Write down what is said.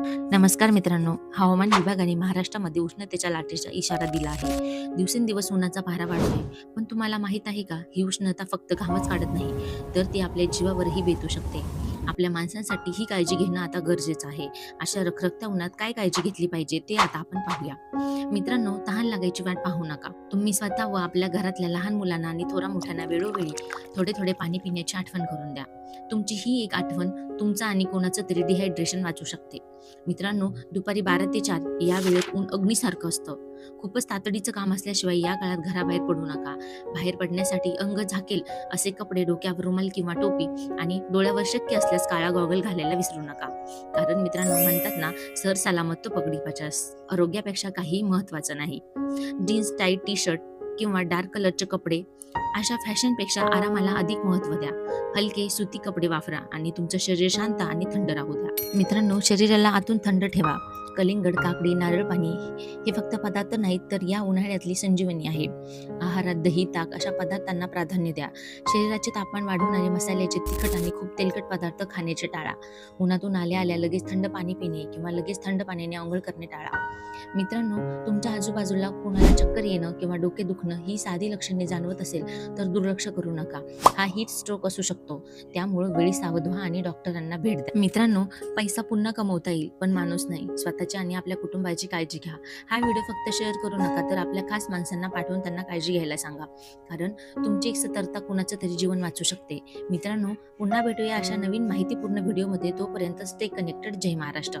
नमस्कार मित्रांनो, हवामान विभागाने महाराष्ट्रामध्ये उष्णतेच्या लाटेचा इशारा दिला आहे. दिवसेंदिवस उन्हाचा पारा वाढतोय. पण तुम्हाला माहीत आहे का, ही उष्णता फक्त घामच काढत नाही, तर ती आपल्या जीवावरही बेतू शकते. आपल्या माणसांसाठी ही काळजी घेणं आता गरजेचं आहे. अशा रखरखत्या उन्हात काय काळजी घेतली पाहिजे ते आता आपण पाहूया. मित्रांनो, तहान लागायची वाट पाहू नका. तुम्ही स्वतः व आपल्या घरातल्या लहान मुलांना आणि थोरा मोठ्यांना वेळोवेळी थोडे थोडे पाणी पिण्याची आठवण करून द्या. तुमची ही एक आठवण तुमचं आणि कोणाचं तरी डिहायड्रेशन वाचू शकते. मित्रांनो, दुपारी 12 ते 4 या वेळेत ऊन अग्नीसारखं असतं. खूपच तातडीचं काम असल्याशिवाय या काळात घराबाहेर पडू नका. बाहेर पडण्यासाठी अंग झाकेल असे कपडे, डोक्यावर रुमाल किंवा टोपी आणि डोळ्यावर शक्य असल्यास काळा गॉगल घालायला विसरू नका. कारण मित्रांनो, म्हणतात ना, सर सलामत तो पगडी पचास. आरोग्यापेक्षा काहीही महत्त्वाचं नाही. जीन्स, टाईट टी-शर्ट किंवा डार्क कलरचे कपडे अशा फॅशनपेक्षा आरामाला अधिक महत्त्व द्या. हलके सुती कपडे वापरा आणि तुमचं शरीर शांत आणि थंड राहू द्या. मित्रांनो, शरीराला आतून थंड ठेवा. कलिंगड, काकडी, नारळ पाणी हे फक्त पदार्थ नाहीत, तर या उन्हाळ्यातली संजीवनी आहे. आहारात दही, ताक अशा पदार्थांना प्राधान्य द्या. शरीराचे तापमान वाढवणारे मसाल्याचे, तिखट आणि खूप तेलकट पदार्थ खाण्याचे टाळा. उन्हातून आल्या लगेच थंड पाणी पिणे किंवा लगेच थंड पाण्याने अंघोळ करणे टाळा. मित्रांनो, तुमच्या आजूबाजूला कोणाला चक्कर येणं किंवा डोके दुखणं ही साधी लक्षणे जाणवत असेल तर दुर्लक्ष करू नका. हा हीट स्ट्रोक असू शकतो. त्यामुळे वेळी सावध व्हा आणि डॉक्टरांना भेट द्या. मित्रांनो, पैसा पुन्हा कमवता येईल, पण माणूस नाही. स्वतःची आणि आपल्या कुटुंबाची काळजी घ्या. हा व्हिडिओ फक्त शेअर करू नका, तर आपल्या खास माणसांना पाठवून त्यांना काळजी घ्यायला सांगा. कारण तुमची एक सतर्कता कुणाचं तरी जीवन वाचू शकते. मित्रांनो, पुन्हा भेटूया अशा नवीन माहितीपूर्ण व्हिडिओमध्ये. तोपर्यंत स्टे कनेक्टेड. जय महाराष्ट्र.